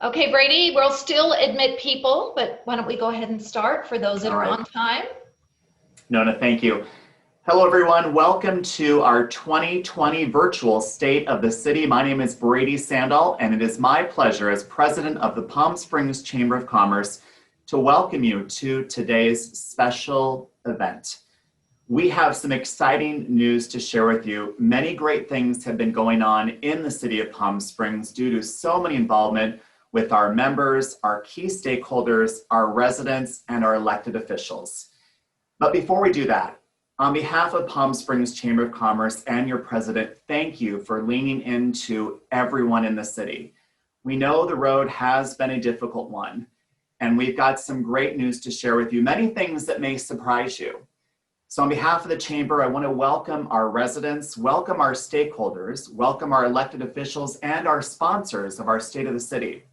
Okay, Brady, we'll still admit people, but why don't we go ahead and start for those that All are right. on time? Nona, thank you. Hello, everyone. Welcome to our 2020 virtual State of the City. My name is Brady Sandall, and it is my pleasure as president of the Palm Springs Chamber of Commerce to welcome you to today's special event. We have some exciting news to share with you. Many great things have been going on in the city of Palm Springs due to so many involvement with our members, our key stakeholders, our residents, and our elected officials. But before we do that, on behalf of Palm Springs Chamber of Commerce and your president, thank you for leaning into everyone in the city. We know the road has been a difficult one, and we've got some great news to share with you, many things that may surprise you. So on behalf of the Chamber, I want to welcome our residents, welcome our stakeholders, welcome our elected officials and our sponsors of our State of the City,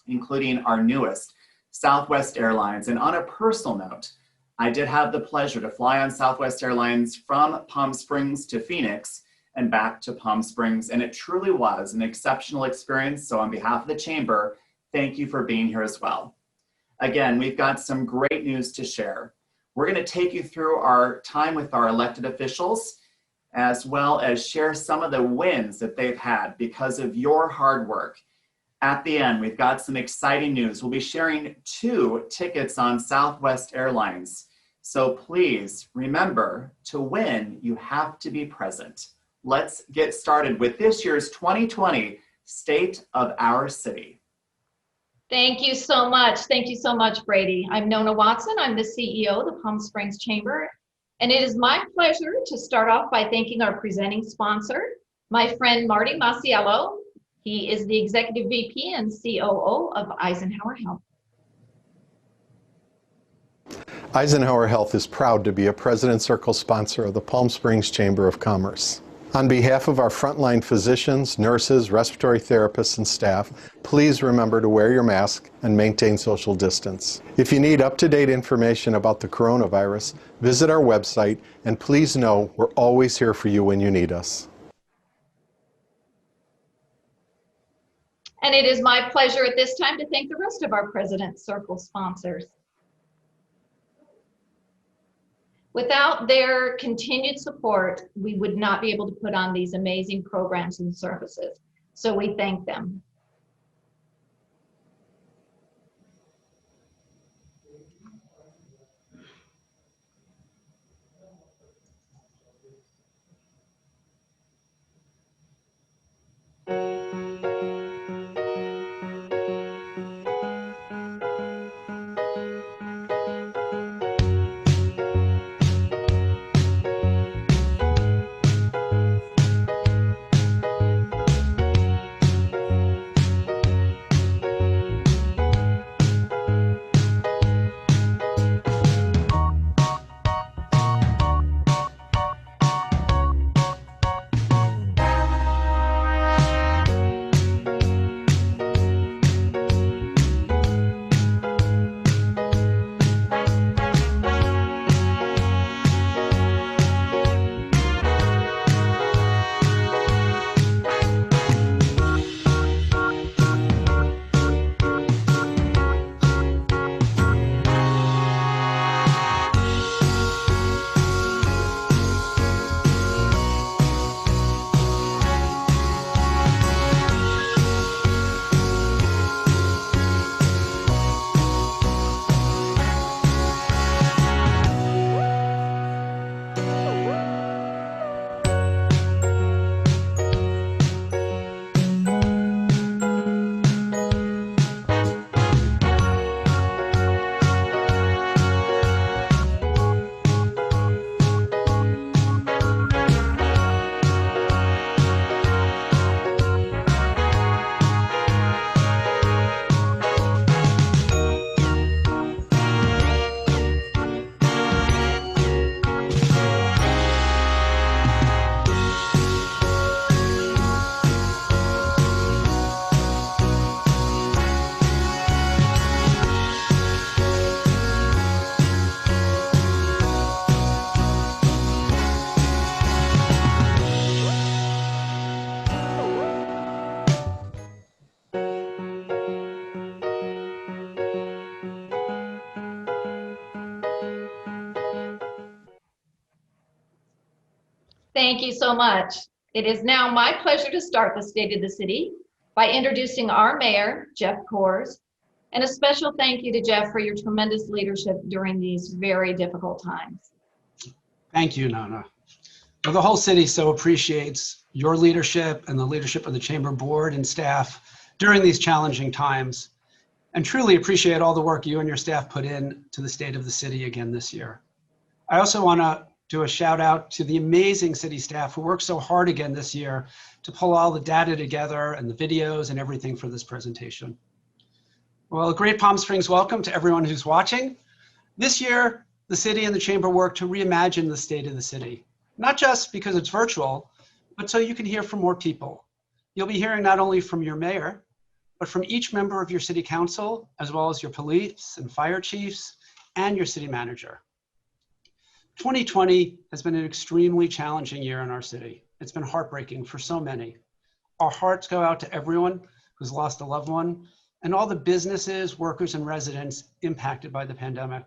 including our newest, Southwest Airlines. And on a personal note, I did have the pleasure to fly on Southwest Airlines from Palm Springs to Phoenix and back to Palm Springs, and it truly was an exceptional experience. So on behalf of the Chamber, thank you for being here as well. Again, we've got some great news to share. We're going to take you through our time with our elected officials, as well as share some of the wins that they've had because of your hard work. At the end, we've got some exciting news. We'll be sharing 2 tickets on Southwest Airlines. So please remember, to win, you have to be present. Let's get started with this year's 2020 State of Our City. Thank you so much. Thank you so much, Brady. I'm Nona Watson. I'm the CEO of the Palm Springs Chamber. And it is my pleasure to start off by thanking our presenting sponsor, my friend Marty Masiello. He is the Executive VP and COO of Eisenhower Health. Eisenhower Health is proud to be a President's Circle sponsor of the Palm Springs Chamber of Commerce. On behalf of our frontline physicians, nurses, respiratory therapists, and staff, please remember to wear your mask and maintain social distance. If you need up-to-date information about the coronavirus, visit our website, and please know we're always here for you when you need us. And it is my pleasure at this time to thank the rest of our President's Circle sponsors. Without their continued support, we would not be able to put on these amazing programs and services. So we thank them. Thank you so much. It is now my pleasure to start the State of the City by introducing our mayor, Jeff Coors, and a special thank you to Jeff for your tremendous leadership during these very difficult times. Thank you, Nona. Well, the whole city so appreciates your leadership and the leadership of the Chamber Board and staff during these challenging times, and truly appreciate all the work you and your staff put in to the State of the City again this year. I also want to do a shout out to the amazing city staff who worked so hard again this year to pull all the data together and the videos and everything for this presentation. Well, a great Palm Springs welcome to everyone who's watching. This year, the city and the Chamber worked to reimagine the State of the City, not just because it's virtual, but so you can hear from more people. You'll be hearing not only from your mayor, but from each member of your city council, as well as your police and fire chiefs and your city manager. 2020 has been an extremely challenging year in our city. It's been heartbreaking for so many. Our hearts go out to everyone who's lost a loved one and all the businesses, workers, and residents impacted by the pandemic.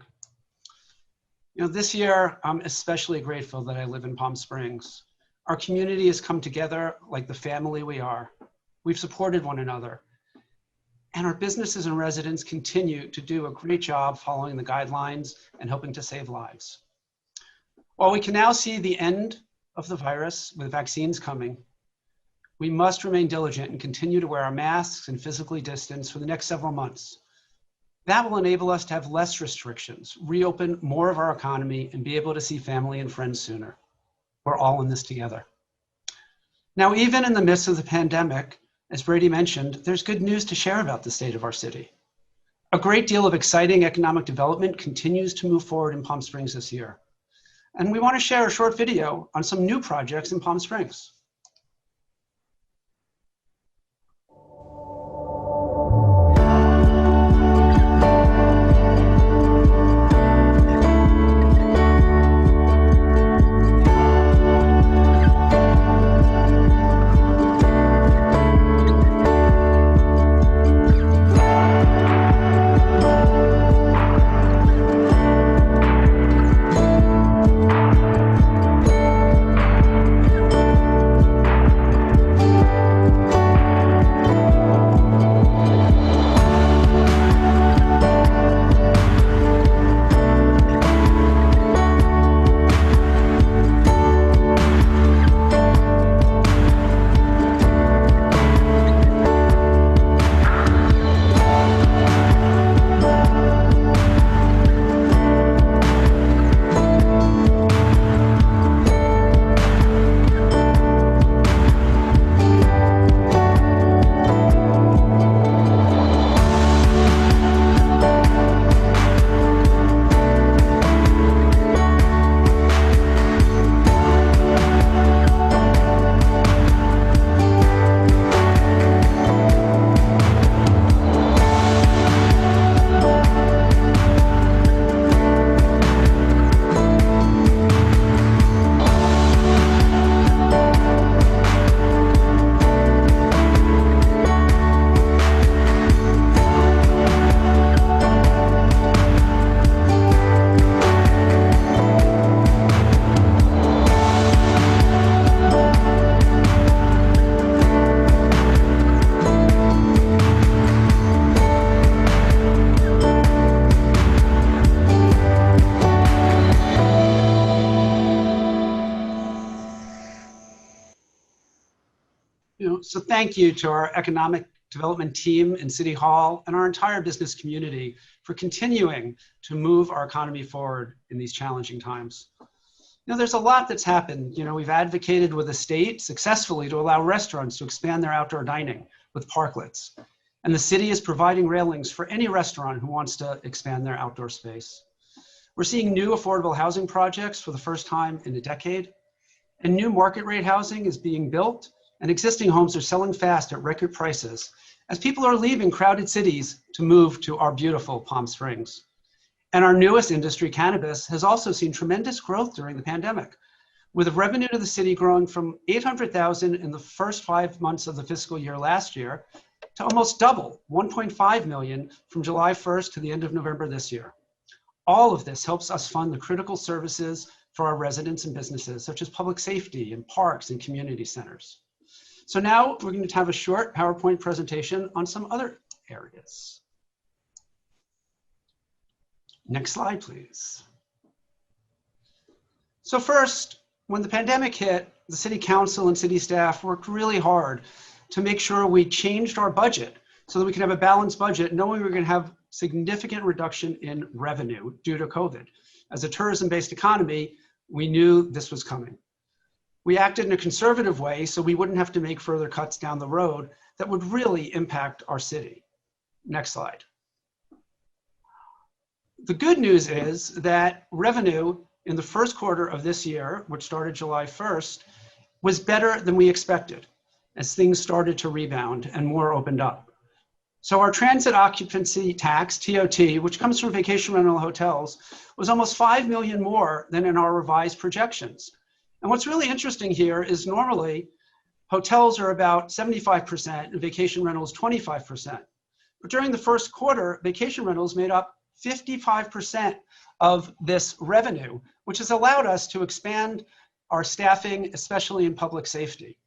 You know, this year, I'm especially grateful that I live in Palm Springs. Our community has come together like the family we are. We've supported one another. And our businesses and residents continue to do a great job following the guidelines and helping to save lives. While we can now see the end of the virus with vaccines coming, we must remain diligent and continue to wear our masks and physically distance for the next several months. That will enable us to have less restrictions, reopen more of our economy, and be able to see family and friends sooner. We're all in this together. Now, even in the midst of the pandemic, as Brady mentioned, there's good news to share about the state of our city. A great deal of exciting economic development continues to move forward in Palm Springs this year. And we want to share a short video on some new projects in Palm Springs. So thank you to our economic development team in City Hall and our entire business community for continuing to move our economy forward in these challenging times. You know, there's a lot that's happened. You know, we've advocated with the state successfully to allow restaurants to expand their outdoor dining with parklets. And the city is providing railings for any restaurant who wants to expand their outdoor space. We're seeing new affordable housing projects for the first time in a decade, and new market rate housing is being built, and existing homes are selling fast at record prices as people are leaving crowded cities to move to our beautiful Palm Springs. And our newest industry, cannabis, has also seen tremendous growth during the pandemic, with the revenue to the city growing from $800,000 in the first 5 months of the fiscal year last year to almost double, $1.5 million from July 1st to the end of November this year. All of this helps us fund the critical services for our residents and businesses, such as public safety and parks and community centers. So now we're going to have a short PowerPoint presentation on some other areas. Next slide, please. So first, when the pandemic hit, the City Council and city staff worked really hard to make sure we changed our budget so that we could have a balanced budget, knowing we were going to have significant reduction in revenue due to COVID. As a tourism-based economy, we knew this was coming. We acted in a conservative way so we wouldn't have to make further cuts down the road that would really impact our city. Next slide. The good news is that revenue in the first quarter of this year, which started July 1st, was better than we expected as things started to rebound and more opened up. So our transit occupancy tax, TOT, which comes from vacation rental hotels, was almost 5 million more than in our revised projections. And what's really interesting here is normally hotels are about 75% and vacation rentals 25%. But during the first quarter, vacation rentals made up 55% of this revenue, which has allowed us to expand our staffing, especially in public safety.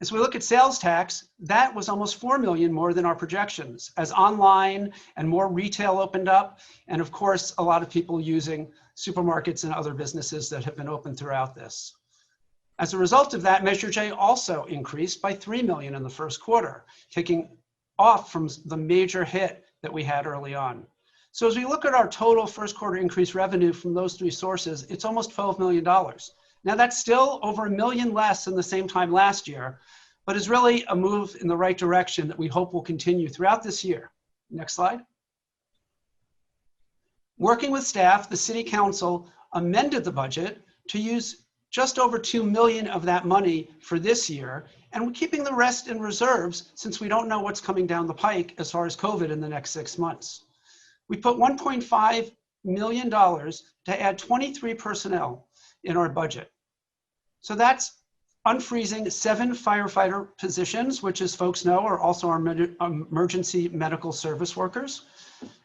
As we look at sales tax, that was almost 4 million more than our projections as online and more retail opened up. And of course, a lot of people using supermarkets and other businesses that have been open throughout this. As a result of that, Measure J also increased by 3 million in the first quarter, taking off from the major hit that we had early on. So as we look at our total first quarter increased revenue from those three sources, it's almost $12 million. Now that's still over $1 million less than the same time last year, but is really a move in the right direction that we hope will continue throughout this year. Next slide. Working with staff, the City Council amended the budget to use just over 2 million of that money for this year, and we're keeping the rest in reserves since we don't know what's coming down the pike as far as COVID in the next 6 months. We put $1.5 million to add 23 personnel in our budget. So that's unfreezing 7 firefighter positions, which as folks know are also our emergency medical service workers.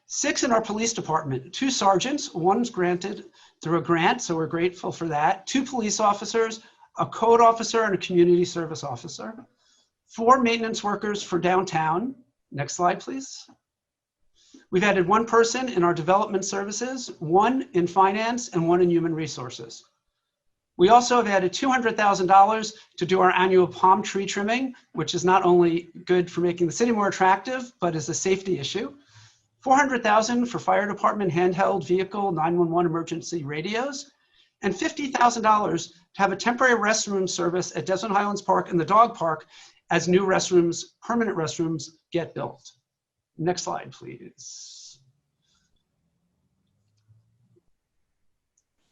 6 in our police department, 2 sergeants, one's granted through a grant, so we're grateful for that. 2 police officers, a code officer and a community service officer. 4 maintenance workers for downtown. Next slide, please. We've added 1 person in our development services, 1 in finance, and 1 in human resources. We also have added $200,000 to do our annual palm tree trimming, which is not only good for making the city more attractive, but is a safety issue. $400,000 for fire department handheld vehicle 911 emergency radios, and $50,000 to have a temporary restroom service at Desert Highlands Park and the dog park as new restrooms, permanent restrooms, get built. Next slide, please.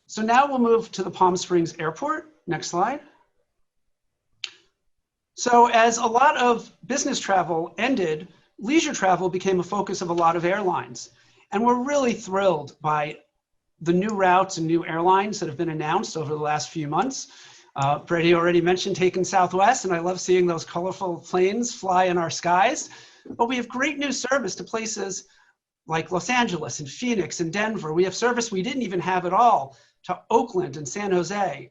So now we'll move to the Palm Springs Airport. Next slide. So as a lot of business travel ended, leisure travel became a focus of a lot of airlines. And we're really thrilled by the new routes and new airlines that have been announced over the last few months. Brady already mentioned taking Southwest, and I love seeing those colorful planes fly in our skies. But we have great new service to places like Los Angeles and Phoenix and Denver. We have service we didn't even have at all to Oakland and San Jose.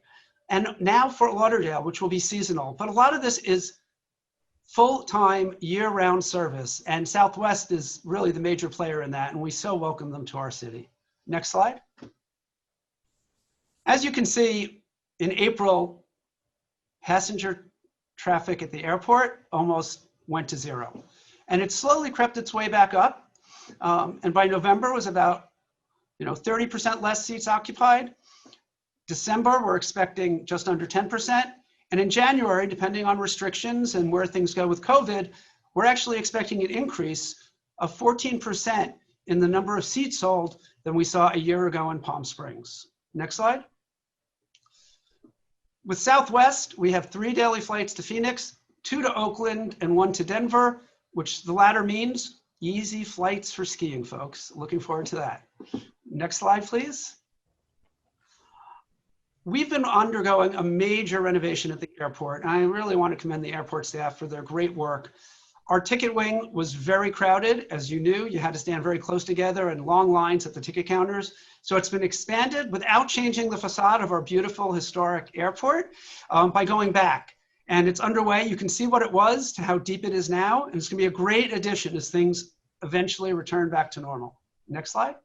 And now Fort Lauderdale, which will be seasonal. But a lot of this is full-time, year-round service. And Southwest is really the major player in that. And we so welcome them to our city. Next slide. As you can see, in April, passenger traffic at the airport almost went to 0. And it slowly crept its way back up. And by November, it was about 30% less seats occupied. December, we're expecting just under 10%. And in January, depending on restrictions and where things go with COVID, we're actually expecting an increase of 14% in the number of seats sold than we saw a year ago in Palm Springs. Next slide. With Southwest, we have 3 daily flights to Phoenix, 2 to Oakland, and 1 to Denver, which the latter means easy flights for skiing, folks. Looking forward to that. Next slide, please. We've been undergoing a major renovation at the airport, and I really want to commend the airport staff for their great work Our ticket wing was very crowded. As you knew, you had to stand very close together and long lines at the ticket counters. So it's been expanded without changing the facade of our beautiful historic airport by going back. And it's underway. You can see what it was to how deep it is now. And it's going to be a great addition as things eventually return back to normal. Next slide.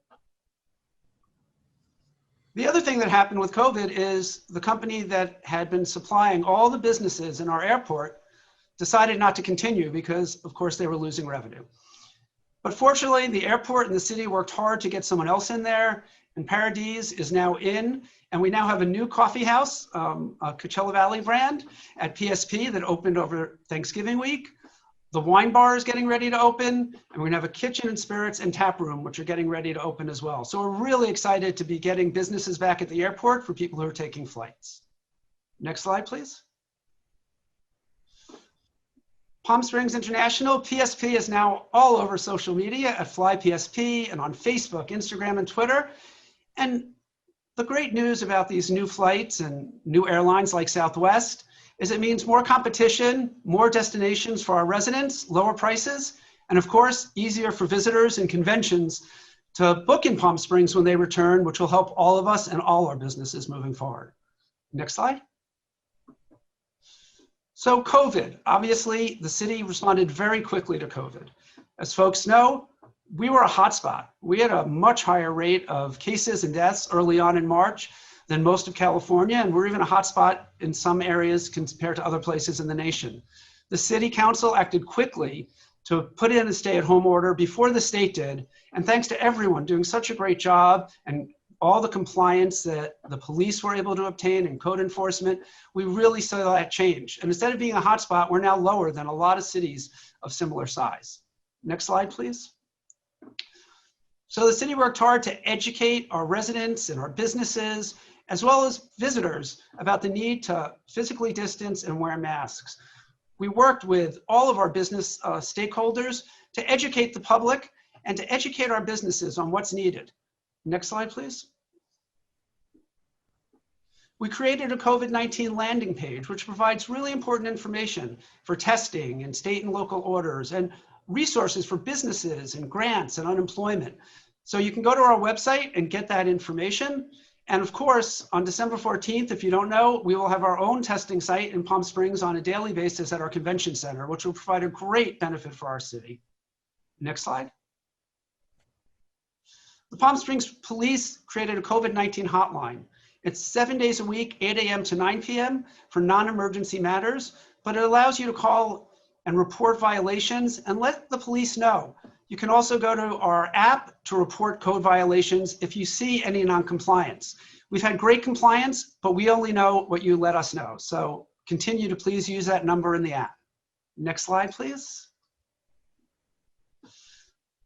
The other thing that happened with COVID is the company that had been supplying all the businesses in our airport decided not to continue because, of course, they were losing revenue. But fortunately, the airport and the city worked hard to get someone else in there, and Paradise is now in, and we now have a new coffee house, a Coachella Valley brand at PSP that opened over Thanksgiving week. The wine bar is getting ready to open, and we're gonna have a kitchen and spirits and tap room, which are getting ready to open as well. So we're really excited to be getting businesses back at the airport for people who are taking flights. Next slide, please. Palm Springs International, PSP is now all over social media at FlyPSP and on Facebook, Instagram, and Twitter. And the great news about these new flights and new airlines like Southwest is it means more competition, more destinations for our residents, lower prices, and of course, easier for visitors and conventions to book in Palm Springs when they return, which will help all of us and all our businesses moving forward. Next slide. So COVID, obviously the city responded very quickly to COVID. As folks know, we were a hotspot. We had a much higher rate of cases and deaths early on in March than most of California, and we're even a hotspot in some areas compared to other places in the nation. The city council acted quickly to put in a stay-at-home order before the state did, and thanks to everyone doing such a great job and all the compliance that the police were able to obtain and code enforcement, we really saw that change. And instead of being a hotspot, we're now lower than a lot of cities of similar size. Next slide, please. So the city worked hard to educate our residents and our businesses, as well as visitors, about the need to physically distance and wear masks. We worked with all of our business stakeholders to educate the public and to educate our businesses on what's needed. Next slide, please. We created a COVID-19 landing page, which provides really important information for testing and state and local orders and resources for businesses and grants and unemployment. So you can go to our website and get that information. And of course, on December 14th, if you don't know, we will have our own testing site in Palm Springs on a daily basis at our convention center, which will provide a great benefit for our city. Next slide. The Palm Springs Police created a COVID-19 hotline. It's 7 days a week, 8 a.m. to 9 p.m. for non-emergency matters, but it allows you to call and report violations and let the police know. You can also go to our app to report code violations if you see any non-compliance. We've had great compliance, but we only know what you let us know. So continue to please use that number in the app. Next slide, please.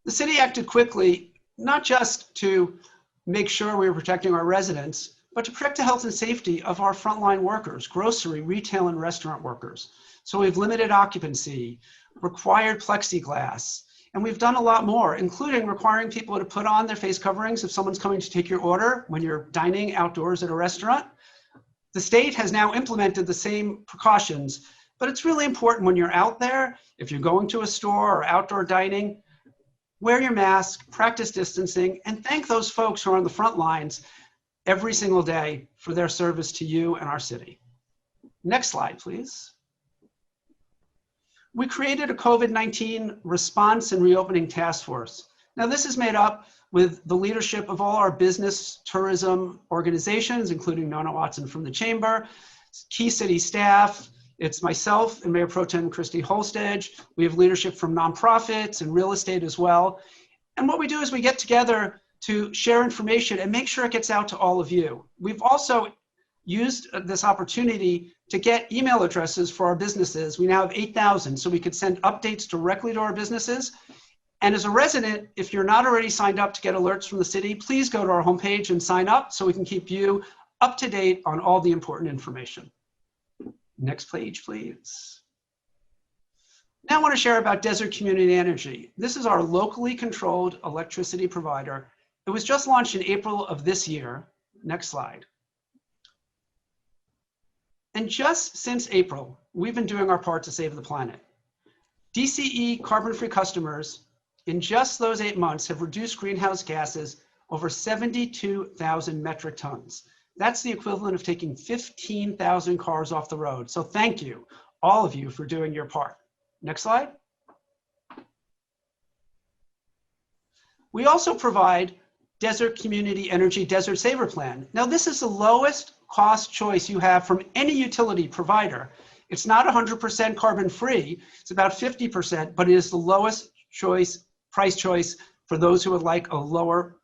The city acted quickly, not just to make sure we were protecting our residents, but to protect the health and safety of our frontline workers, grocery, retail, and restaurant workers. So we've limited occupancy, required plexiglass, and we've done a lot more, including requiring people to put on their face coverings if someone's coming to take your order when you're dining outdoors at a restaurant. The state has now implemented the same precautions, but it's really important when you're out there, if you're going to a store or outdoor dining, wear your mask, practice distancing, and thank those folks who are on the front lines every single day for their service to you and our city. Next slide, please. We created a COVID-19 response and reopening task force. Now this is made up with the leadership of all our business tourism organizations, including Nona Watson from the Chamber, key city staff. It's myself and Mayor Pro Tem Christy Holstage. We have leadership from nonprofits and real estate as well. And what we do is we get together to share information and make sure it gets out to all of you. We've also used this opportunity to get email addresses for our businesses. We now have 8,000, so we could send updates directly to our businesses. And as a resident, if you're not already signed up to get alerts from the city, please go to our homepage and sign up so we can keep you up to date on all the important information. Next page, please. Now I want to share about Desert Community Energy. This is our locally controlled electricity provider. It was just launched in April of this year. Next slide. And just since April, we've been doing our part to save the planet. DCE carbon-free customers in just those 8 months have reduced greenhouse gases over 72,000 metric tons. That's the equivalent of taking 15,000 cars off the road. So thank you, all of you, for doing your part. Next slide. We also provide Desert Community Energy Desert Saver Plan. Now, this is the lowest cost choice you have from any utility provider. It's not 100% carbon free, it's about 50%, but it is the lowest price choice for those who would like a lower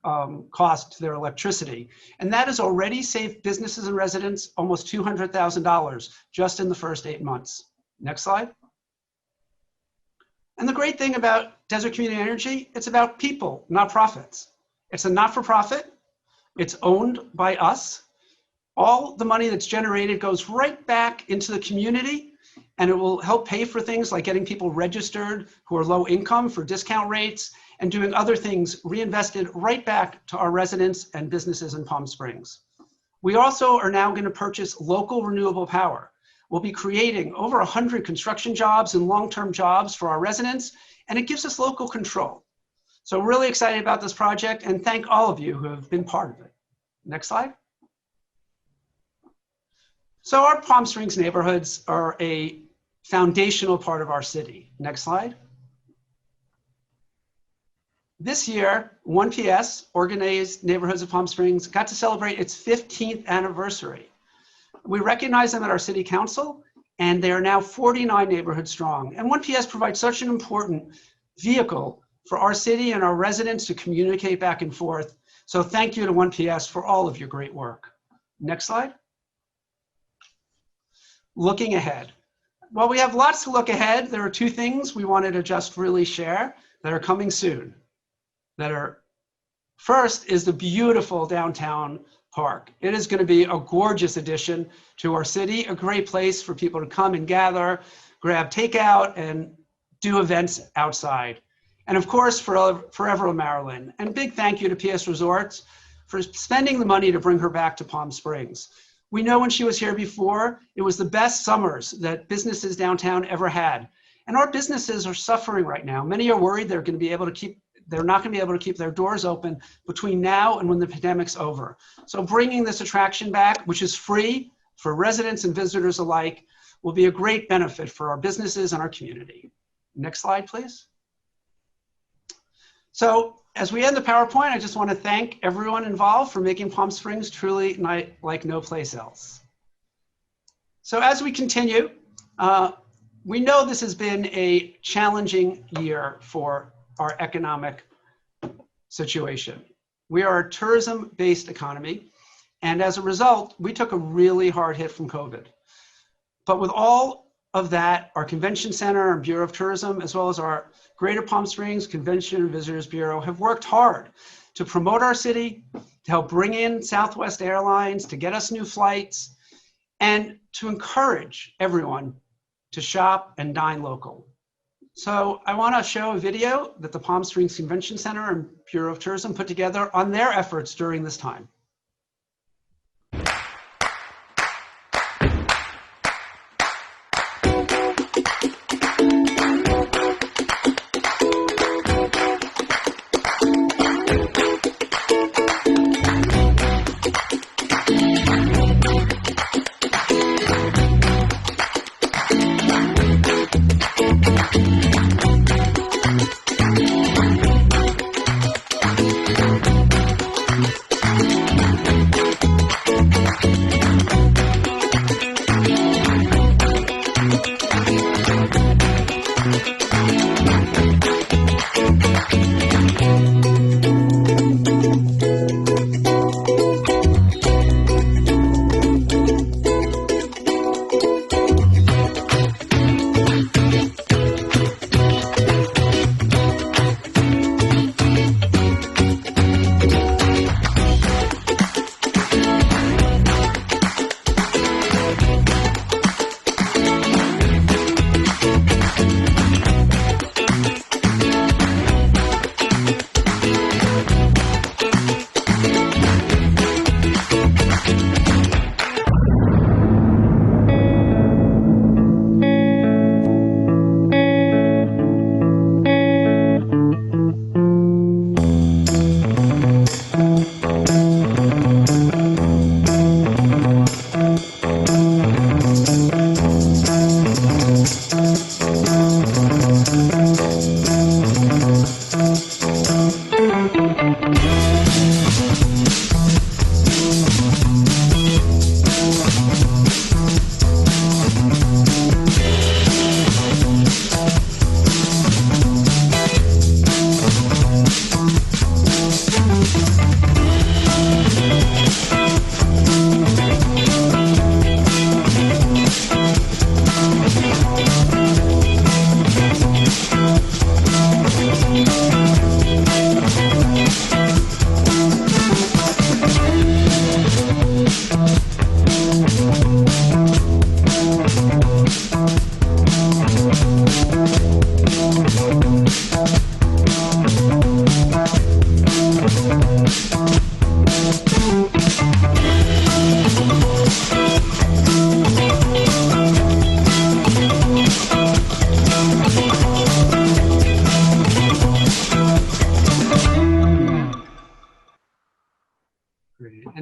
cost to their electricity. And that has already saved businesses and residents almost $200,000 just in the first 8 months. Next slide. And the great thing about Desert Community Energy, it's about people, not profits. It's a not-for-profit, it's owned by us. All the money that's generated goes right back into the community, and it will help pay for things like getting people registered who are low income for discount rates and doing other things reinvested right back to our residents and businesses in Palm Springs. We also are now going to purchase local renewable power. We'll be creating over 100 construction jobs and long-term jobs for our residents, and it gives us local control. So we're really excited about this project and thank all of you who have been part of it. Next slide. So our Palm Springs neighborhoods are a foundational part of our city. Next slide. This year, 1PS, Organized Neighborhoods of Palm Springs, got to celebrate its 15th anniversary. We recognize them at our city council, and they are now 49 neighborhoods strong. And 1PS provides such an important vehicle for our city and our residents to communicate back and forth. So thank you to 1PS for all of your great work. Next slide. Looking ahead. While we have lots to look ahead, there are two things we wanted to just really share that are coming soon. First is the beautiful downtown park. It is going to be a gorgeous addition to our city, a great place for people to come and gather, grab takeout, and do events outside. And of course, Forever Maryland. And big thank you to PS Resorts for spending the money to bring her back to Palm Springs. We know when she was here before, it was the best summers that businesses downtown ever had. And our businesses are suffering right now. Many are worried they're not going to be able to keep their doors open between now and when the pandemic's over. So bringing this attraction back, which is free for residents and visitors alike, will be a great benefit for our businesses and our community. Next slide, please. So as we end the PowerPoint, I just want to thank everyone involved for making Palm Springs truly like no place else. So as we continue, we know this has been a challenging year for our economic situation. We are a tourism-based economy, and as a result, we took a really hard hit from COVID. But with all of that, our Convention Center and Bureau of Tourism, as well as our Greater Palm Springs Convention and Visitors Bureau, have worked hard to promote our city, to help bring in Southwest Airlines, to get us new flights, and to encourage everyone to shop and dine local. So I want to show a video that the Palm Springs Convention Center and Bureau of Tourism put together on their efforts during this time.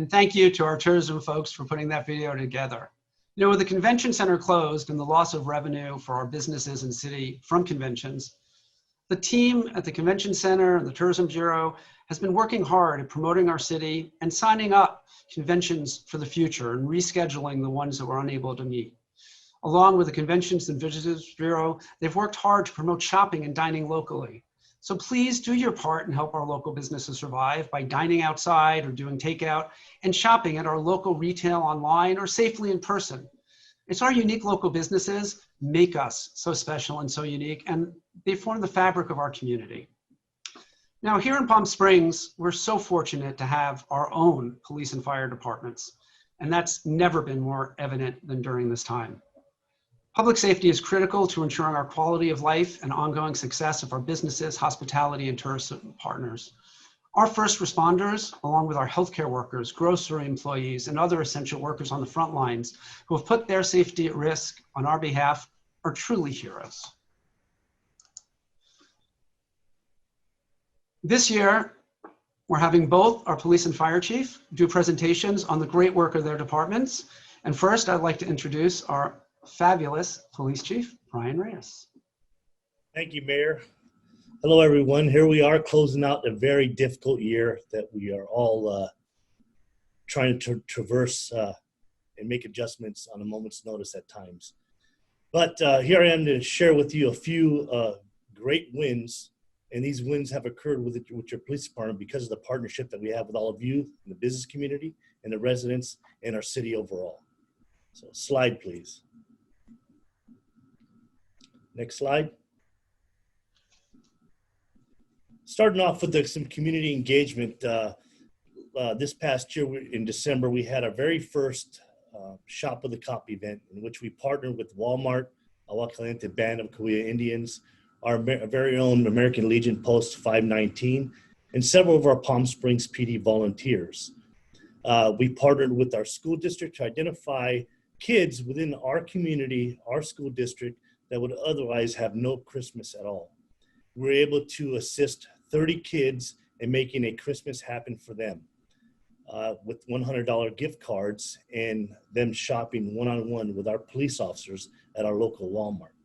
And thank you to our tourism folks for putting that video together. You know, with the convention center closed and the loss of revenue for our businesses and city from conventions, the team at the Convention Center and the Tourism Bureau has been working hard at promoting our city and signing up conventions for the future and rescheduling the ones that were unable to meet. Along with the Conventions and Visitors Bureau, they've worked hard to promote shopping and dining locally. So please do your part and help our local businesses survive by dining outside or doing takeout and shopping at our local retail online or safely in person. It's our unique local businesses make us so special and so unique, and they form the fabric of our community. Now, here in Palm Springs, we're so fortunate to have our own police and fire departments, and that's never been more evident than during this time. Public safety is critical to ensuring our quality of life and ongoing success of our businesses, hospitality, and tourism partners. Our first responders, along with our healthcare workers, grocery employees, and other essential workers on the front lines who have put their safety at risk on our behalf, are truly heroes. This year, we're having both our police and fire chief do presentations on the great work of their departments. And first, I'd like to introduce our fabulous police chief, Brian Reyes. Thank you, Mayor. Hello, everyone. Here we are closing out a very difficult year that we are all trying to traverse and make adjustments on a moment's notice at times. But here I am to share with you a few great wins, and these wins have occurred with your police department because of the partnership that we have with all of you in the business community and the residents and our city overall. So slide, please. Next slide. Starting off with some community engagement, this past year in December, we had our very first Shop with a Cop event in which we partnered with Walmart, Agua Caliente Band of Cahuilla Indians, our very own American Legion Post 519, and several of our Palm Springs PD volunteers. We partnered with our school district to identify kids within our community, our school district, that would otherwise have no Christmas at all. We were able to assist 30 kids in making a Christmas happen for them with $100 gift cards and them shopping one-on-one with our police officers at our local Walmart.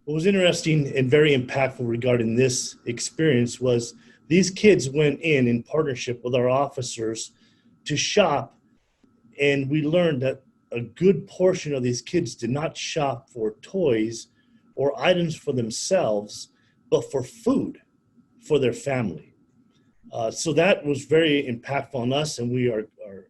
What was interesting and very impactful regarding this experience was these kids went in partnership with our officers to shop, and we learned that a good portion of these kids did not shop for toys or items for themselves, but for food for their family. So that was very impactful on us, and we are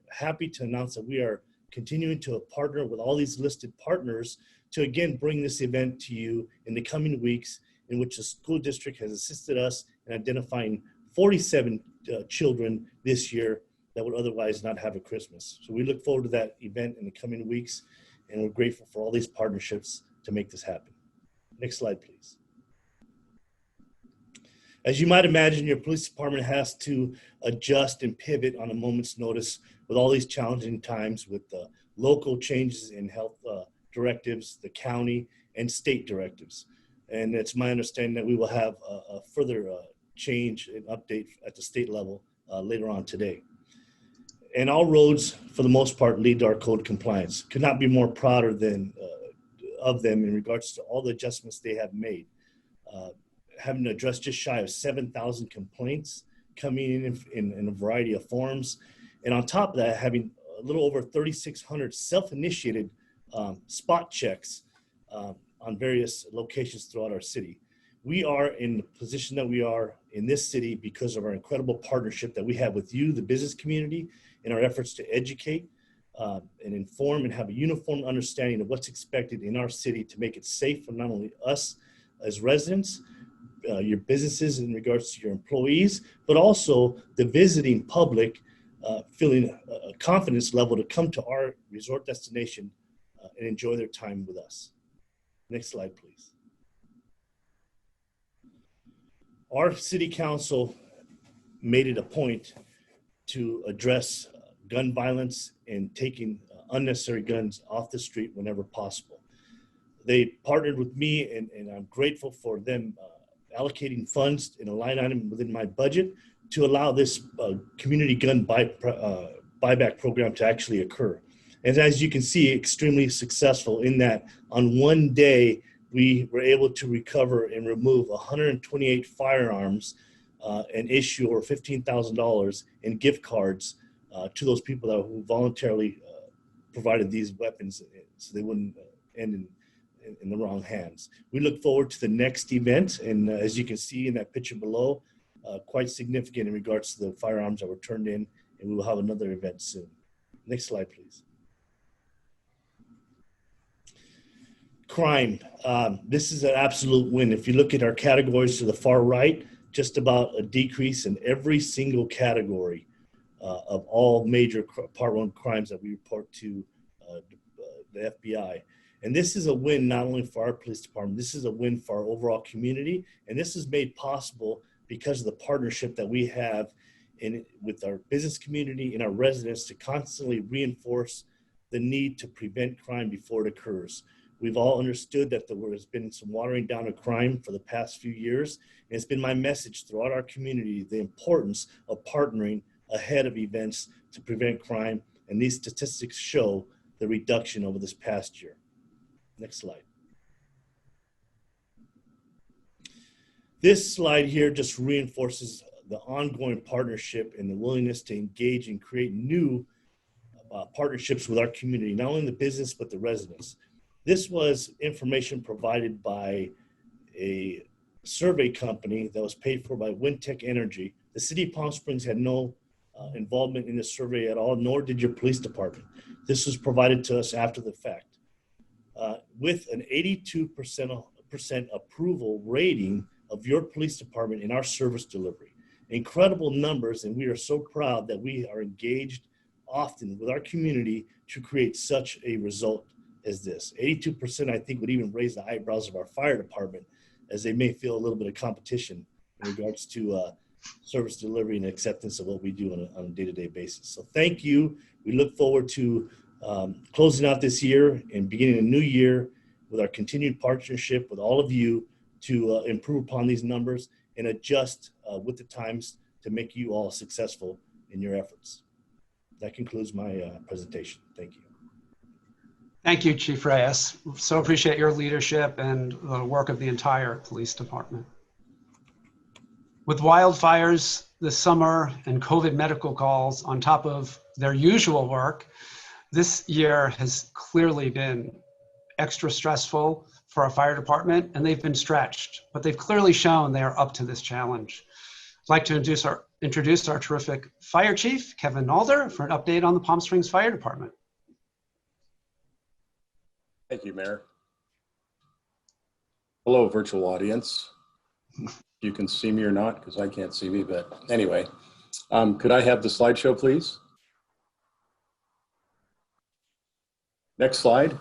happy to announce that we are continuing to partner with all these listed partners to again bring this event to you in the coming weeks, in which the school district has assisted us in identifying 47 children this year that would otherwise not have a Christmas. So we look forward to that event in the coming weeks, and we're grateful for all these partnerships to make this happen. Next slide, please. As you might imagine, your police department has to adjust and pivot on a moment's notice with all these challenging times with the local changes in health directives, the county and state directives. And it's my understanding that we will have a further change and update at the state level later on today. And all roads, for the most part, lead to our code compliance. Could not be more prouder of them in regards to all the adjustments they have made. Having to address just shy of 7,000 complaints coming in a variety of forms. And on top of that, having a little over 3,600 self-initiated spot checks on various locations throughout our city. We are in the position that we are in this city because of our incredible partnership that we have with you, the business community, in our efforts to educate and inform and have a uniform understanding of what's expected in our city to make it safe for not only us as residents, your businesses in regards to your employees, but also the visiting public feeling a confidence level to come to our resort destination and enjoy their time with us. Next slide, please. Our city council made it a point to address gun violence and taking unnecessary guns off the street whenever possible. They partnered with me, and I'm grateful for them allocating funds in a line item within my budget to allow this community gun buyback program to actually occur. And as you can see, extremely successful in that on one day, we were able to recover and remove 128 firearms and issue over $15,000 in gift cards to those people who voluntarily provided these weapons so they wouldn't end in the wrong hands. We look forward to the next event, and as you can see in that picture below, quite significant in regards to the firearms that were turned in, and we will have another event soon. Next slide, please. Crime. This is an absolute win. If you look at our categories to the far right, just about a decrease in every single category of all major Part 1 crimes that we report to the FBI. And this is a win not only for our police department, this is a win for our overall community. And this is made possible because of the partnership that we have with our business community and our residents to constantly reinforce the need to prevent crime before it occurs. We've all understood that there has been some watering down of crime for the past few years. And it's been my message throughout our community, the importance of partnering ahead of events to prevent crime. And these statistics show the reduction over this past year. Next slide. This slide here just reinforces the ongoing partnership and the willingness to engage and create new partnerships with our community, not only the business, but the residents. This was information provided by a survey company that was paid for by Wintech Energy. The city of Palm Springs had no involvement in the survey at all, nor did your police department. This was provided to us after the fact. With an 82% approval rating of your police department in our service delivery. Incredible numbers, and we are so proud that we are engaged often with our community to create such a result as this. 82%, I think, would even raise the eyebrows of our fire department, as they may feel a little bit of competition in regards to service delivery and acceptance of what we do on a day-to-day basis. So thank you. We look forward to closing out this year and beginning a new year with our continued partnership with all of you to improve upon these numbers and adjust with the times to make you all successful in your efforts. That concludes my presentation. Thank you. Thank you, Chief Reyes. So appreciate your leadership and the work of the entire police department. With wildfires this summer and COVID medical calls on top of their usual work, this year has clearly been extra stressful for our fire department, and they've been stretched, but they've clearly shown they are up to this challenge. I'd like to introduce our terrific fire chief, Kevin Nalder, for an update on the Palm Springs Fire Department. Thank you, Mayor. Hello, virtual audience. You can see me or not, because I can't see me, but anyway. Could I have the slideshow, please? Next slide.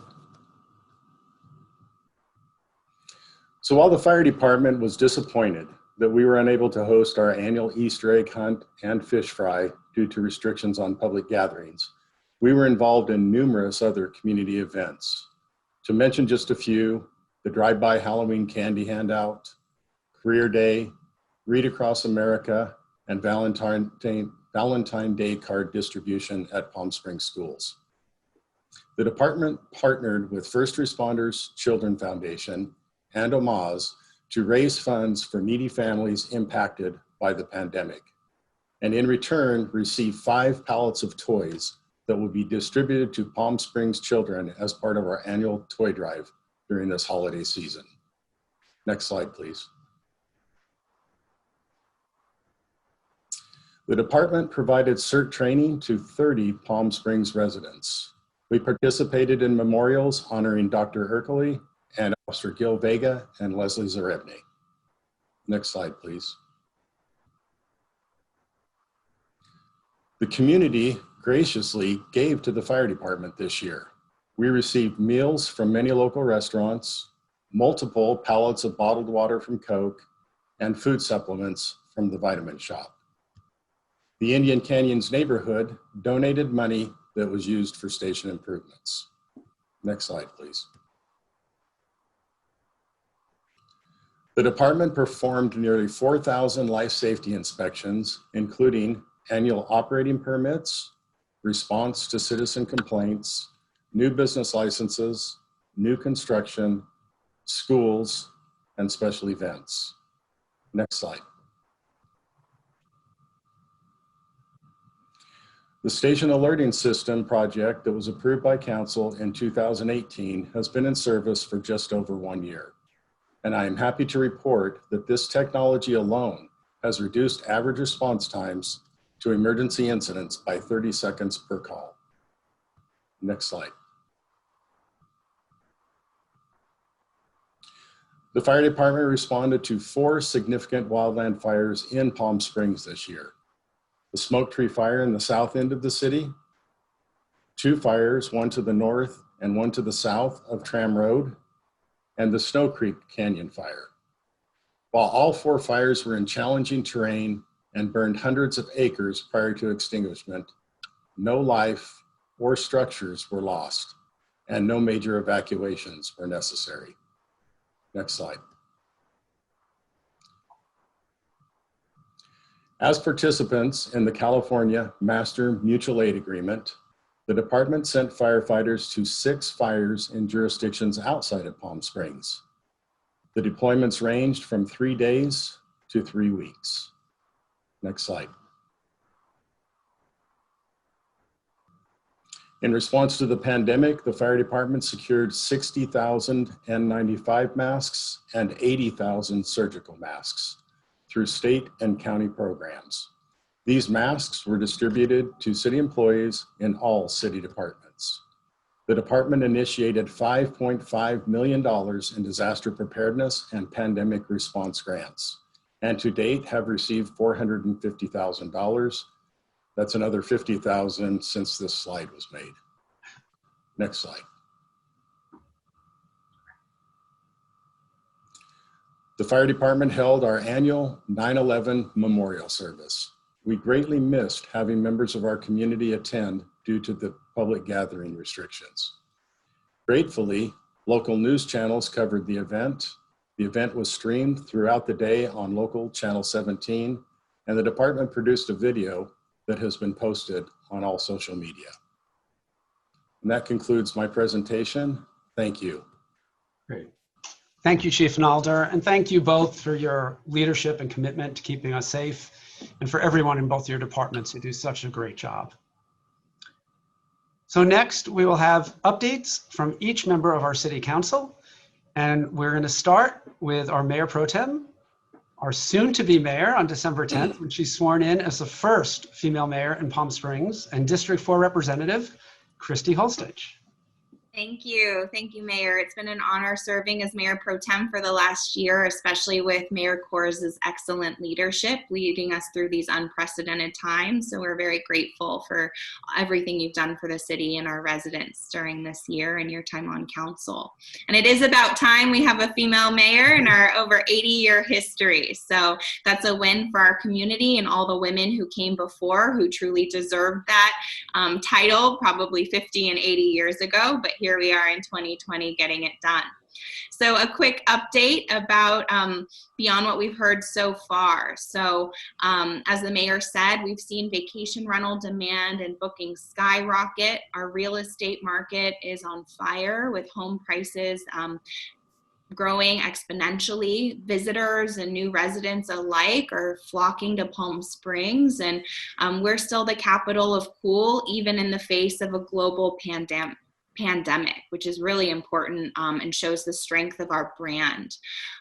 So while the fire department was disappointed that we were unable to host our annual Easter egg hunt and fish fry due to restrictions on public gatherings, we were involved in numerous other community events. To mention just a few, the drive-by Halloween candy handout, Career Day, Read Across America, and Valentine Day card distribution at Palm Springs schools. The department partnered with First Responders Children Foundation and OMAS to raise funds for needy families impacted by the pandemic, and in return received 5 pallets of toys that will be distributed to Palm Springs children as part of our annual toy drive during this holiday season. Next slide, please. The department provided CERT training to 30 Palm Springs residents. We participated in memorials honoring Dr. Ercole and Officer Gil Vega and Leslie Zarevny. Next slide, please. The community graciously gave to the fire department this year. We received meals from many local restaurants, multiple pallets of bottled water from Coke, and food supplements from the Vitamin Shop. The Indian Canyons neighborhood donated money that was used for station improvements. Next slide, please. The department performed nearly 4,000 life safety inspections, including annual operating permits, response to citizen complaints, new business licenses, new construction, schools, and special events. Next slide. The Station Alerting System project that was approved by Council in 2018 has been in service for just over 1 year. And I am happy to report that this technology alone has reduced average response times to emergency incidents by 30 seconds per call. Next slide. The fire department responded to 4 significant wildland fires in Palm Springs this year. The Smoke Tree Fire in the south end of the city, 2 fires, one to the north and one to the south of Tram Road, and the Snow Creek Canyon Fire. While all 4 fires were in challenging terrain and burned hundreds of acres prior to extinguishment, no life or structures were lost, and no major evacuations were necessary. Next slide. As participants in the California Master Mutual Aid Agreement, the department sent firefighters to 6 fires in jurisdictions outside of Palm Springs. The deployments ranged from 3 days to 3 weeks. Next slide. In response to the pandemic, the fire department secured 60,000 N95 masks and 80,000 surgical masks through state and county programs. These masks were distributed to city employees in all city departments. The department initiated $5.5 million in disaster preparedness and pandemic response grants, and to date have received $450,000. That's another $50,000 since this slide was made. Next slide. The fire department held our annual 9/11 memorial service. We greatly missed having members of our community attend due to the public gathering restrictions. Gratefully, local news channels covered the event. The event was streamed throughout the day on local channel 17, and the department produced a video that has been posted on all social media. And that concludes my presentation. Thank you. Great. Thank you, Chief Nalder, and thank you both for your leadership and commitment to keeping us safe, and for everyone in both your departments who do such a great job. So next, we will have updates from each member of our City Council, and we're going to start with our Mayor Pro Tem, our soon-to-be mayor on December 10th, when she's sworn in as the first female mayor in Palm Springs, and District 4 Representative, Christy Holstich. Thank you, Mayor. It's been an honor serving as Mayor Pro Tem for the last year, especially with Mayor Kors' excellent leadership leading us through these unprecedented times. So we're very grateful for everything you've done for the city and our residents during this year and your time on council. And it is about time we have a female mayor in our over 80-year history. So that's a win for our community and all the women who came before who truly deserved that title probably 50 and 80 years ago. But here we are in 2020 getting it done. So a quick update about beyond what we've heard so far. So as the mayor said, we've seen vacation rental demand and bookings skyrocket. Our real estate market is on fire with home prices growing exponentially. Visitors and new residents alike are flocking to Palm Springs, and we're still the capital of cool, even in the face of a global pandemic, which is really important and shows the strength of our brand.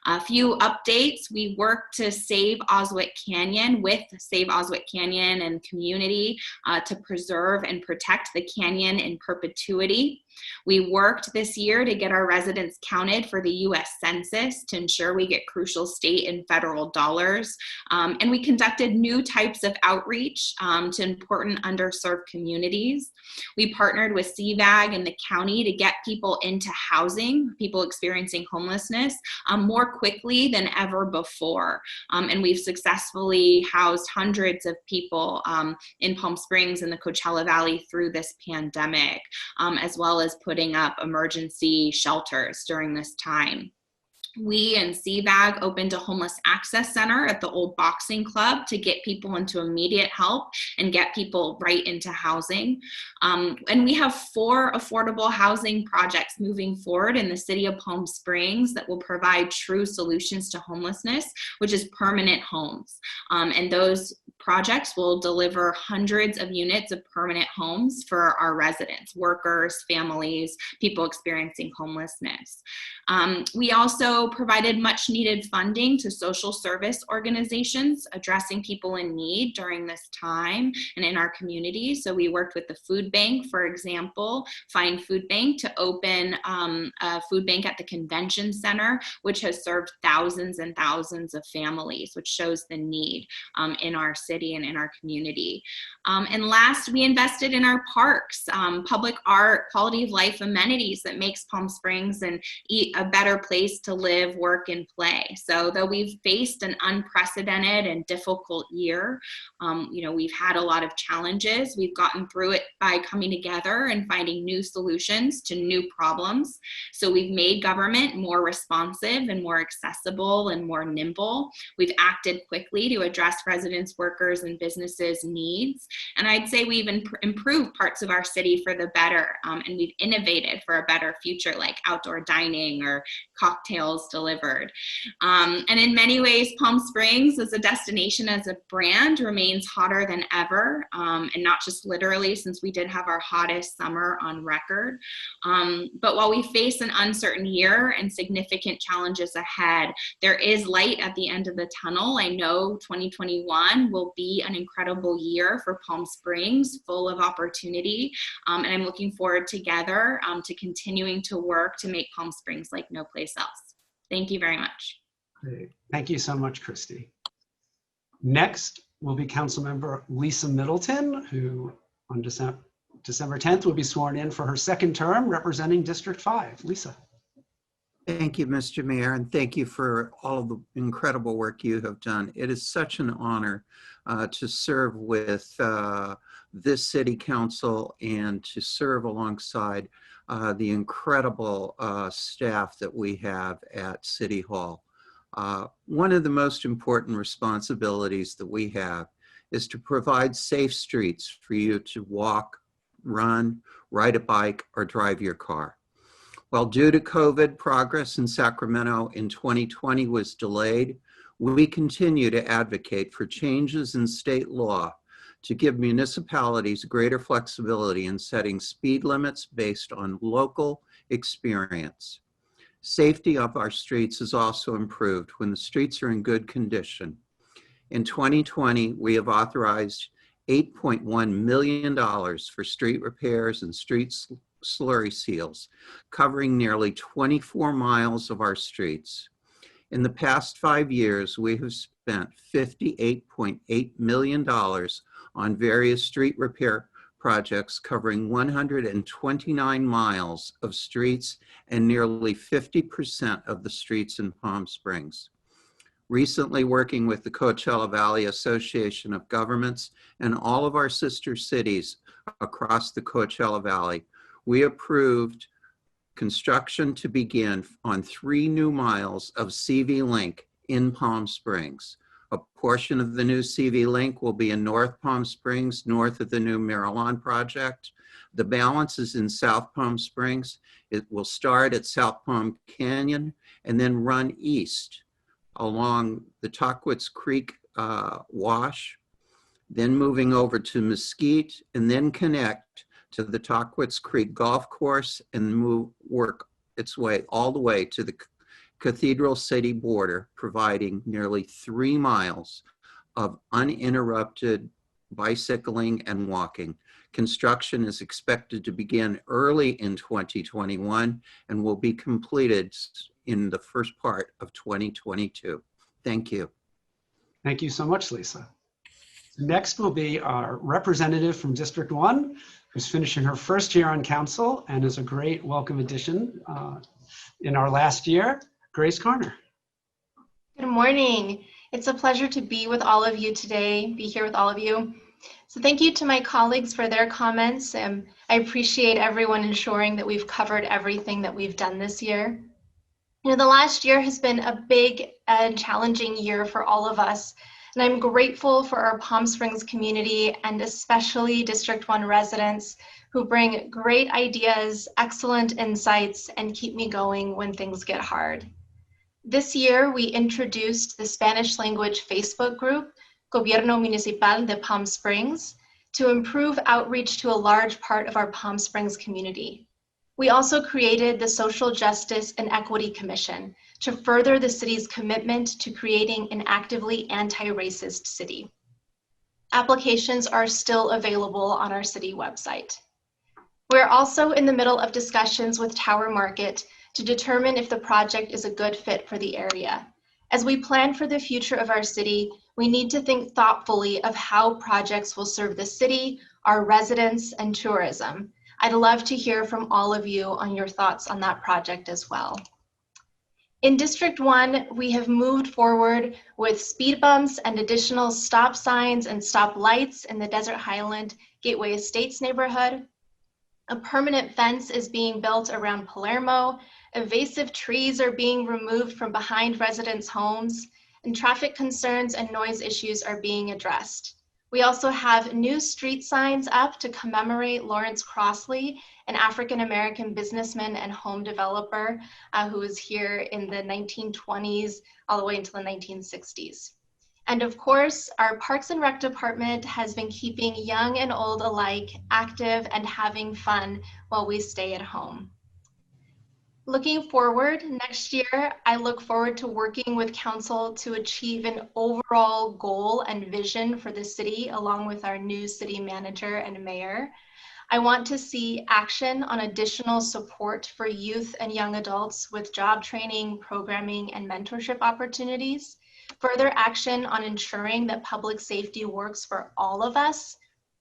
A few updates. We work to save Oswett Canyon with Save Oswett Canyon and community to preserve and protect the canyon in perpetuity. We worked this year to get our residents counted for the U.S. Census to ensure we get crucial state and federal dollars. And we conducted new types of outreach to important underserved communities. We partnered with CVAG and the county to get people into housing, people experiencing homelessness, more quickly than ever before. And we've successfully housed hundreds of people in Palm Springs and the Coachella Valley through this pandemic, as well as putting up emergency shelters during this time. We and CVAG opened a homeless access center at the old boxing club to get people into immediate help and get people right into housing. And we have 4 affordable housing projects moving forward in the city of Palm Springs that will provide true solutions to homelessness, which is permanent homes. And those projects will deliver hundreds of units of permanent homes for our residents, workers, families, people experiencing homelessness. We also provided much needed funding to social service organizations addressing people in need during this time and in our community. So we worked with the food bank, for example, Find Food Bank, to open a food bank at the convention center, which has served thousands and thousands of families, which shows the need in our city and in our community. And last, we invested in our parks, public art, quality of life amenities that makes Palm Springs a better place to live, work, and play. So though we've faced an unprecedented and difficult year, we've had a lot of challenges. We've gotten through it by coming together and finding new solutions to new problems. So we've made government more responsive and more accessible and more nimble. We've acted quickly to address residents, workers, and businesses' needs. And I'd say we've improved parts of our city for the better, and we've innovated for a better future, like outdoor dining or cocktails delivered. And in many ways, Palm Springs as a destination, as a brand, remains hotter than ever, and not just literally, since we did have our hottest summer on record. But while we face an uncertain year and significant challenges ahead, there is light at the end of the tunnel. I know 2021 will be an incredible year for Palm Springs, full of opportunity, and I'm looking forward together to continuing to work to make Palm Springs like no place else. Thank you very much. Great. Thank you so much, Christy. Next will be Councilmember Lisa Middleton, who on December 10th will be sworn in for her second term representing District 5. Lisa. Thank you, Mr. Mayor, and thank you for all of the incredible work you have done. It is such an honor to serve with this City Council and to serve alongside the incredible staff that we have at City Hall. One of the most important responsibilities that we have is to provide safe streets for you to walk, run, ride a bike, or drive your car. While due to COVID, progress in Sacramento in 2020 was delayed, we continue to advocate for changes in state law to give municipalities greater flexibility in setting speed limits based on local experience. Safety of our streets is also improved when the streets are in good condition. In 2020, we have authorized $8.1 million for street repairs and street slurry seals, covering nearly 24 miles of our streets. In the past 5 years, we have spent $58.8 million on various street repair projects covering 129 miles of streets and nearly 50% of the streets in Palm Springs. Recently, working with the Coachella Valley Association of Governments and all of our sister cities across the Coachella Valley, we approved construction to begin on 3 new miles of CV Link in Palm Springs. A portion of the new CV Link will be in North Palm Springs, north of the new Marilon project. The balance is in South Palm Springs. It will start at South Palm Canyon and then run east along the Tockwitz Creek wash, then moving over to Mesquite, and then connect to the Tockwitz Creek Golf Course and work its way all the way to the Cathedral City border, providing nearly 3 miles of uninterrupted bicycling and walking. Construction is expected to begin early in 2021 and will be completed in the first part of 2022. Thank you. Thank you so much, Lisa. Next will be our representative from District 1, who's finishing her first year on council and is a great welcome addition in our last year, Grace Carner. Good morning. It's a pleasure to be with all of you today, be here with all of you. So thank you to my colleagues for their comments. I appreciate everyone ensuring that we've covered everything that we've done this year. The last year has been a big and challenging year for all of us, and I'm grateful for our Palm Springs community and especially District 1 residents who bring great ideas, excellent insights, and keep me going when things get hard. This year, we introduced the Spanish language Facebook group, Gobierno Municipal de Palm Springs, to improve outreach to a large part of our Palm Springs community. We also created the Social Justice and Equity Commission to further the city's commitment to creating an actively anti-racist city. Applications are still available on our city website. We're also in the middle of discussions with Tower Market to determine if the project is a good fit for the area. As we plan for the future of our city, we need to think thoughtfully of how projects will serve the city, our residents, and tourism. I'd love to hear from all of you on your thoughts on that project as well. In District 1, we have moved forward with speed bumps and additional stop signs and stop lights in the Desert Highland Gateway Estates neighborhood. A permanent fence is being built around Palermo. Invasive trees are being removed from behind residents' homes, and traffic concerns and noise issues are being addressed. We also have new street signs up to commemorate Lawrence Crossley, an African-American businessman and home developer who was here in the 1920s all the way into the 1960s. And of course, our Parks and Rec department has been keeping young and old alike active and having fun while we stay at home. Looking forward, next year, I look forward to working with council to achieve an overall goal and vision for the city, along with our new city manager and mayor. I want to see action on additional support for youth and young adults with job training, programming, and mentorship opportunities, further action on ensuring that public safety works for all of us,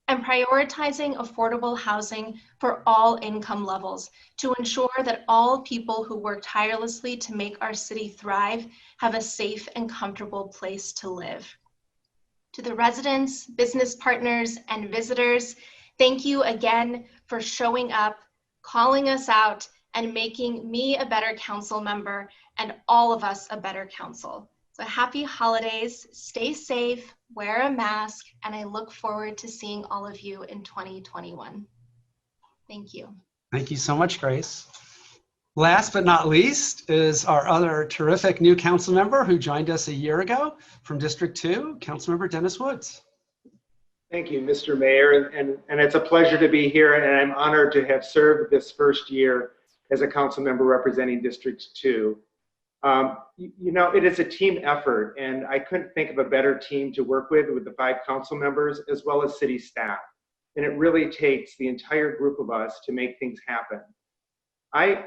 and prioritizing affordable housing for all income levels to ensure that all people who work tirelessly to make our city thrive have a safe and comfortable place to live. To the residents, business partners, and visitors, thank you again for showing up, calling us out, and making me a better council member and all of us a better council. So happy holidays, stay safe, wear a mask, and I look forward to seeing all of you in 2021. Thank you. Thank you so much, Grace. Last but not least is our other terrific new council member who joined us a year ago from District 2, Councilmember Dennis Woods. Thank you, Mr. Mayor, and it's a pleasure to be here, and I'm honored to have served this first year as a council member representing District 2. You know, it is a team effort, and I couldn't think of a better team to work with the 5 council members as well as city staff. And it really takes the entire group of us to make things happen. I've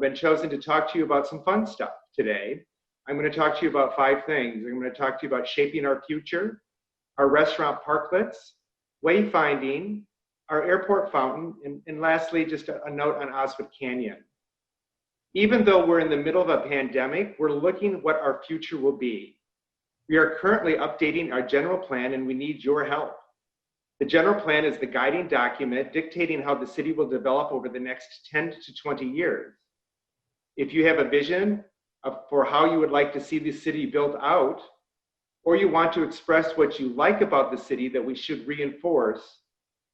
been chosen to talk to you about some fun stuff today. I'm going to talk to you about 5 things. I'm going to talk to you about shaping our future, our restaurant parklets, wayfinding, our airport fountain, and lastly, just a note on Osgood Canyon. Even though we're in the middle of a pandemic, we're looking at what our future will be. We are currently updating our general plan and we need your help. The general plan is the guiding document dictating how the city will develop over the next 10 to 20 years. If you have a vision for how you would like to see the city built out, or you want to express what you like about the city that we should reinforce,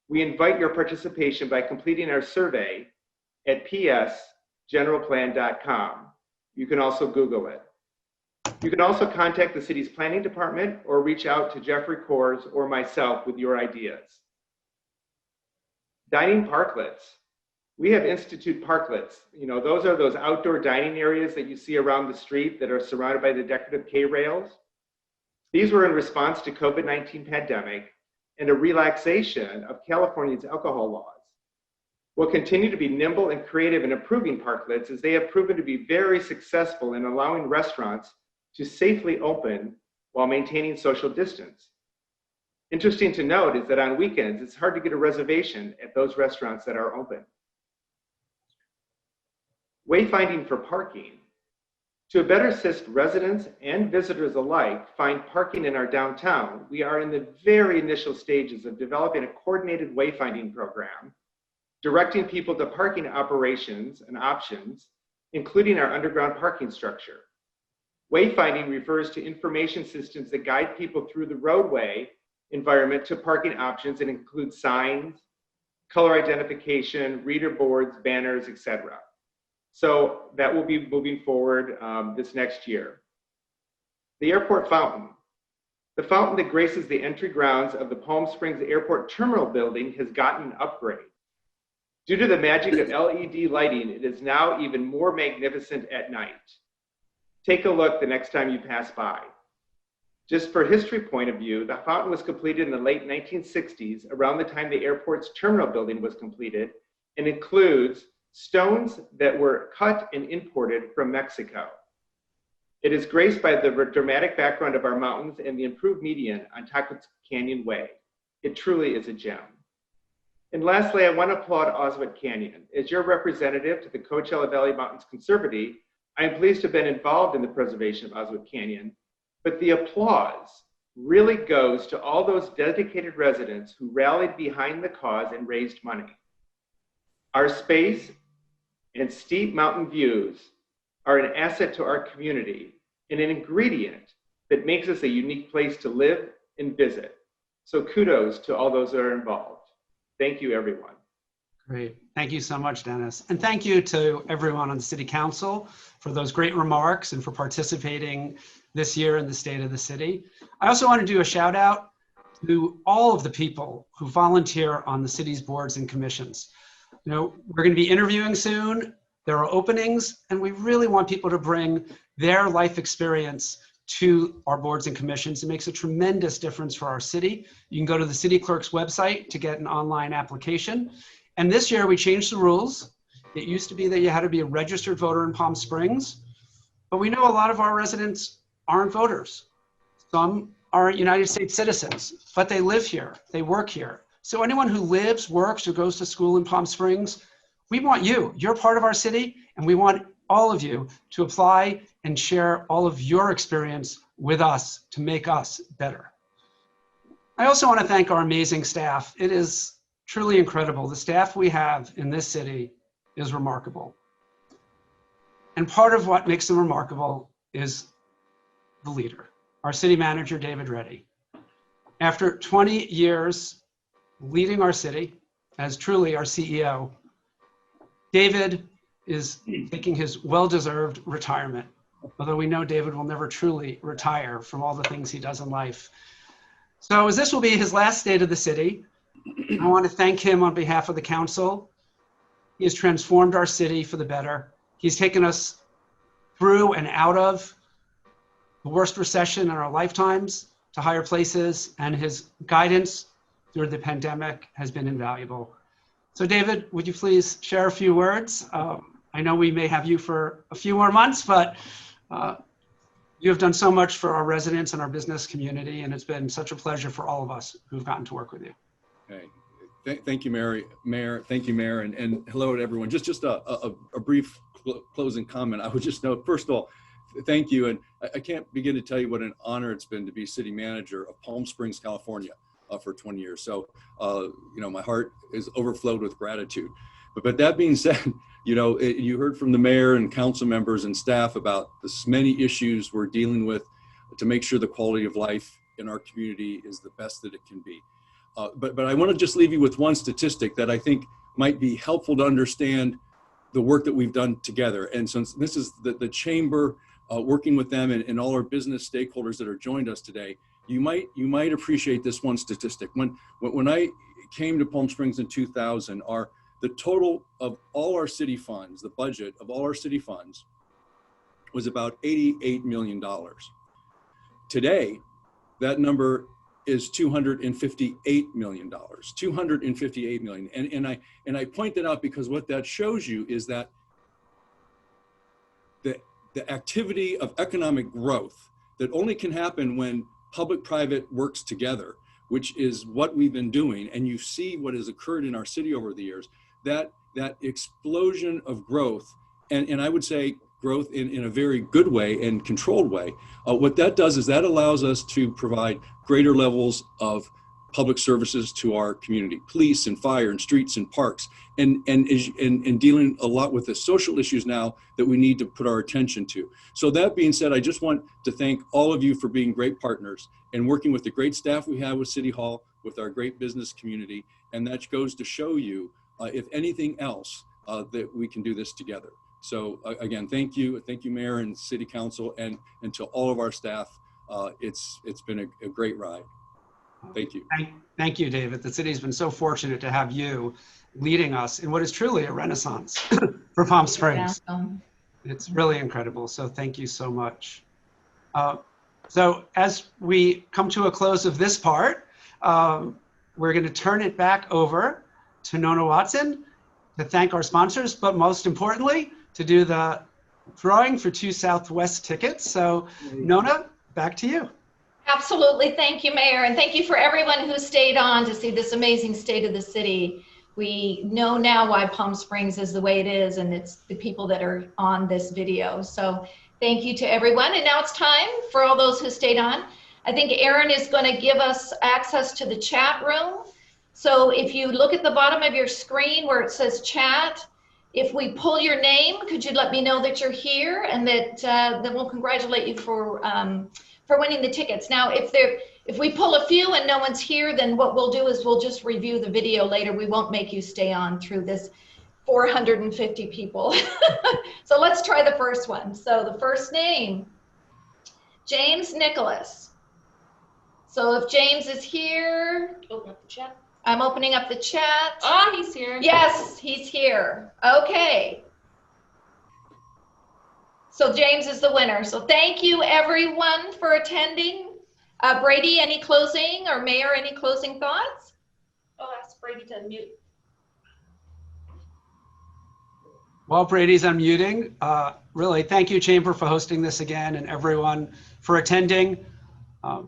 we invite your participation by completing our survey at psgeneralplan.com. You can also Google it. You can also contact the city's planning department or reach out to Jeffrey Kors or myself with your ideas. Dining parklets. We have Institute parklets. You know, those are those outdoor dining areas that you see around the street that are surrounded by the decorative K-rails. These were in response to COVID-19 pandemic and a relaxation of California's alcohol laws. We'll continue to be nimble and creative in improving parklets as they have proven to be very successful in allowing restaurants to safely open while maintaining social distance. Interesting to note is that on weekends, it's hard to get a reservation at those restaurants that are open. Wayfinding for parking. To better assist residents and visitors alike find parking in our downtown, we are in the very initial stages of developing a coordinated wayfinding program, directing people to parking operations and options, including our underground parking structure. Wayfinding refers to information systems that guide people through the roadway environment to parking options and include signs, color identification, reader boards, banners, etc. So that will be moving forward this next year. The airport fountain. The fountain that graces the entry grounds of the Palm Springs Airport Terminal building has gotten an upgrade. Due to the magic of LED lighting, it is now even more magnificent at night. Take a look the next time you pass by. Just for history point of view, the fountain was completed in the late 1960s, around the time the airport's terminal building was completed, and includes stones that were cut and imported from Mexico. It is graced by the dramatic background of our mountains and the improved median on Taco Canyon Way. It truly is a gem. And lastly, I want to applaud Oswald Canyon. As your representative to the Coachella Valley Mountains Conservancy, I am pleased to have been involved in the preservation of Oswald Canyon, but the applause really goes to all those dedicated residents who rallied behind the cause and raised money. Our space and steep mountain views are an asset to our community and an ingredient that makes us a unique place to live and visit. So kudos to all those that are involved. Thank you, everyone. Great. Thank you so much, Dennis. And thank you to everyone on the City Council for those great remarks and for participating this year in the State of the City. I also want to do a shout out to all of the people who volunteer on the city's boards and commissions. You know, we're going to be interviewing soon. There are openings, and we really want people to bring their life experience to our boards and commissions. It makes a tremendous difference for our city. You can go to the city clerk's website to get an online application. And this year we changed the rules. It used to be that you had to be a registered voter in Palm Springs, but we know a lot of our residents aren't voters. Some are United States citizens, but they live here, they work here. So anyone who lives, works, or goes to school in Palm Springs, we want you. You're part of our city, and we want all of you to apply and share all of your experience with us to make us better. I also want to thank our amazing staff. It is truly incredible. The staff we have in this city is remarkable. And part of what makes them remarkable is the leader, our city manager, David Reddy. After 20 years leading our city as truly our CEO, David is taking his well-deserved retirement, although we know David will never truly retire from all the things he does in life. So as this will be his last State of the City, I want to thank him on behalf of the council. He has transformed our city for the better. He's taken us through and out of the worst recession in our lifetimes to higher places, and his guidance through the pandemic has been invaluable. So David, would you please share a few words? I know we may have you for a few more months, but you have done so much for our residents and our business community, and it's been such a pleasure for all of us who've gotten to work with you. Okay. Thank you, Mayor. Thank you, Mayor, and hello to everyone. Just a brief closing comment. I would just note, first of all, thank you, and I can't begin to tell you what an honor it's been to be city manager of Palm Springs, California, for 20 years. So, you know, my heart is overflowed with gratitude. But that being said, you know, you heard from the mayor and council members and staff about the many issues we're dealing with to make sure the quality of life in our community is the best that it can be. But I want to just leave you with one statistic that I think might be helpful to understand the work that we've done together. And since this is the chamber working with them and all our business stakeholders that are joined us today, you might appreciate this one statistic. When I came to Palm Springs in 2000, the total of all our city funds, the budget of all our city funds, was about $88 million. Today, that number is $258 million. $258 million. And I point that out because what that shows you is that the activity of economic growth that only can happen when public-private works together, which is what we've been doing, and you see what has occurred in our city over the years, that explosion of growth, and I would say growth in a very good way and controlled way, what that does is that allows us to provide greater levels of public services to our community, police and fire and streets and parks, and dealing a lot with the social issues now that we need to put our attention to. So that being said, I just want to thank all of you for being great partners and working with the great staff we have with City Hall, with our great business community, and that goes to show you, if anything else, that we can do this together. So again, thank you, Mayor and City Council, and to all of our staff. It's been a great ride. Thank you. Thank you, David. The city's been so fortunate to have you leading us in what is truly a renaissance for Palm Springs. It's really incredible. So thank you so much. So as we come to a close of this part, we're going to turn it back over to Nona Watson to thank our sponsors, but most importantly, to do the drawing for 2 Southwest tickets. So Nona, back to you. Absolutely. Thank you, Mayor. And thank you for everyone who stayed on to see this amazing state of the city. We know now why Palm Springs is the way it is, and it's the people that are on this video. So thank you to everyone. And now it's time for all those who stayed on. I think Aaron is going to give us access to the chat room. So if you look at the bottom of your screen where it says chat, if we pull your name, could you let me know that you're here, and that then we'll congratulate you for winning the tickets. Now, if we pull a few and no one's here, then what we'll do is we'll just review the video later. We won't make you stay on through this 450 people. So let's try the first one. So the first name, James Nicholas. So if James is here, open up the chat. I'm opening up the chat. Oh, he's here. Yes, he's here. Okay. So James is the winner. So thank you everyone for attending. Brady, any closing, or Mayor, any closing thoughts? Oh, ask Brady to unmute. While Brady's unmuting, really thank you, Chamber, for hosting this again, and everyone for attending.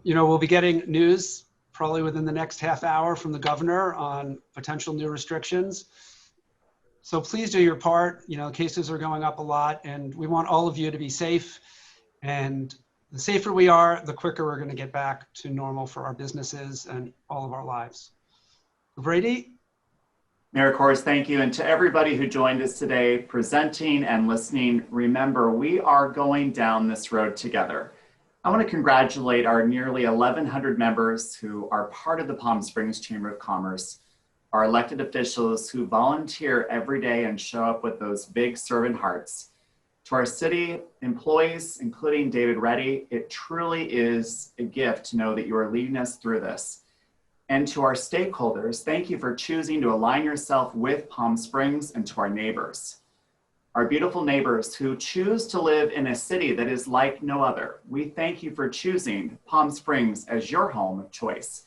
We'll be getting news probably within the next half hour from the governor on potential new restrictions. So please do your part. Cases are going up a lot, and we want all of you to be safe. And the safer we are, the quicker we're going to get back to normal for our businesses and all of our lives. Brady? Mayor Kors, thank you. And to everybody who joined us today, presenting and listening, remember, we are going down this road together. I want to congratulate our nearly 1,100 members who are part of the Palm Springs Chamber of Commerce, our elected officials who volunteer every day and show up with those big servant hearts. To our city employees, including David Reddy, it truly is a gift to know that you are leading us through this. And to our stakeholders, thank you for choosing to align yourself with Palm Springs, and to our neighbors. Our beautiful neighbors who choose to live in a city that is like no other. We thank you for choosing Palm Springs as your home of choice.